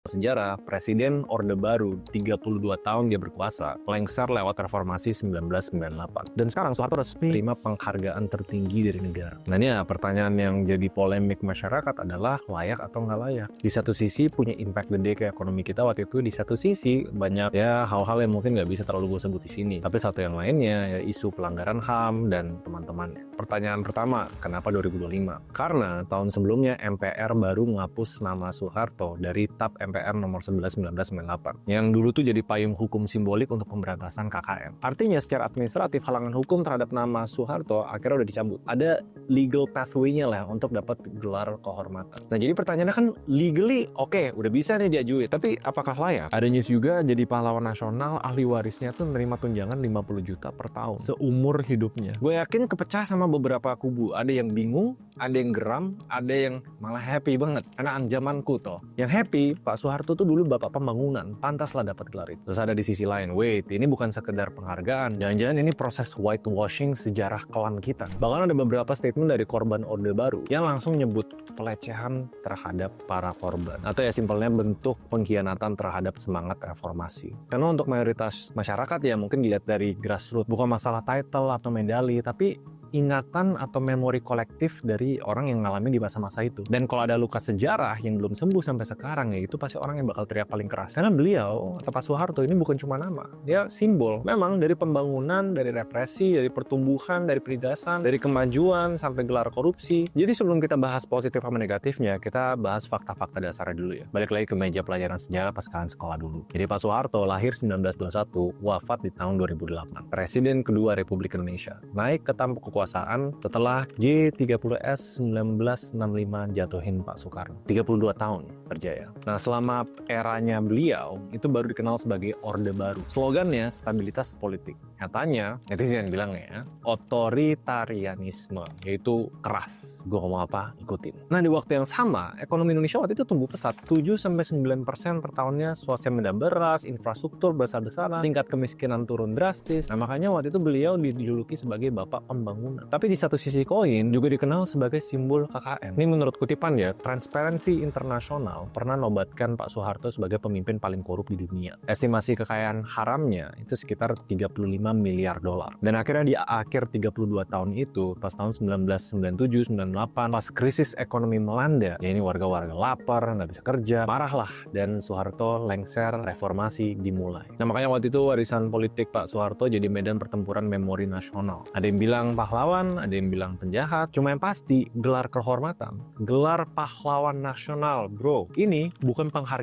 Sejarah, Presiden Orde Baru 32 tahun dia berkuasa, lengser lewat reformasi 1998. Dan sekarang Soeharto resmi terima penghargaan tertinggi dari negara. Nah ini ya, pertanyaan yang jadi polemik masyarakat adalah layak atau nggak layak. Di satu sisi punya impact gede ke ekonomi kita waktu itu, di satu sisi banyak ya hal-hal yang mungkin nggak bisa terlalu gue sebut di sini. Tapi satu yang lainnya ya isu pelanggaran HAM dan teman-temannya. Pertanyaan pertama, kenapa 2025? Karena tahun sebelumnya MPR baru menghapus nama Soeharto dari TAP MPR nomor 11 1998 yang dulu tuh jadi payung hukum simbolik untuk pemberantasan KKN. Artinya secara administratif halangan hukum terhadap nama Soeharto akhirnya udah dicabut. Ada legal pathway-nya lah untuk dapat gelar kehormatan. Nah jadi pertanyaannya kan legally oke, udah bisa nih diajuin, tapi apakah layak? Ada news juga jadi pahlawan nasional, ahli warisnya tuh menerima tunjangan 50 juta per tahun seumur hidupnya. Gue yakin kepecah sama beberapa kubu, ada yang bingung, ada yang geram, ada yang malah happy banget. Anak zamanku toh. Yang happy, Pak Soeharto tuh dulu bapak pembangunan, pantaslah dapat gelar itu. Terus ada di sisi lain, wait, ini bukan sekedar penghargaan, jangan-jangan ini proses whitewashing sejarah klan kita. Bahkan ada beberapa statement dari korban Orde Baru yang langsung nyebut pelecehan terhadap para korban. Atau ya simpelnya bentuk pengkhianatan terhadap semangat reformasi. Karena untuk mayoritas masyarakat ya mungkin dilihat dari grassroots, bukan masalah title atau medali, tapi ingatan atau memori kolektif dari orang yang ngalamin di masa-masa itu. Dan kalau ada luka sejarah yang belum sembuh sampai sekarang ya itu pasti orang yang bakal teriak paling keras. Karena beliau, atau Pak Soeharto ini bukan cuma nama, dia simbol. Memang dari pembangunan, dari represi, dari pertumbuhan, dari penindasan, dari kemajuan sampai gelar korupsi. Jadi sebelum kita bahas positif sama negatifnya, kita bahas fakta-fakta dasarnya dulu ya. Balik lagi ke meja pelajaran sejarah pas kalian sekolah dulu. Jadi Pak Soeharto lahir 1921, wafat di tahun 2008. Presiden kedua Republik Indonesia. Naik ke tampuk kekuasaan setelah G30S 1965 jatuhin Pak Soekarno. 32 tahun berjaya. Nah, selama eranya beliau, itu baru dikenal sebagai Orde Baru. Slogannya stabilitas politik. Nyatanya, netizen bilang ya, otoritarianisme, yaitu keras. Gue ngomong apa, ikutin. Nah, di waktu yang sama, ekonomi Indonesia waktu itu tumbuh pesat. 7-9% per tahunnya, swasembada beras, infrastruktur besar-besaran, tingkat kemiskinan turun drastis. Nah, makanya waktu itu beliau dijuluki sebagai Bapak Pembangunan. Tapi di satu sisi koin, juga dikenal sebagai simbol KKN. Ini menurut kutipan ya, Transparency International pernah nobatkan Pak Soeharto sebagai pemimpin paling korup di dunia. Estimasi kekayaan haramnya itu sekitar 35 miliar dolar. Dan akhirnya di akhir 32 tahun itu, pas tahun 1997-98, pas krisis ekonomi melanda, ya ini warga-warga lapar, nggak bisa kerja, marah lah, dan Soeharto lengser, reformasi dimulai. Nah makanya waktu itu warisan politik Pak Soeharto jadi medan pertempuran memori nasional. Ada yang bilang pahlawan, ada yang bilang penjahat, cuma yang pasti gelar kehormatan, gelar pahlawan nasional, bro. Ini bukan penghargaan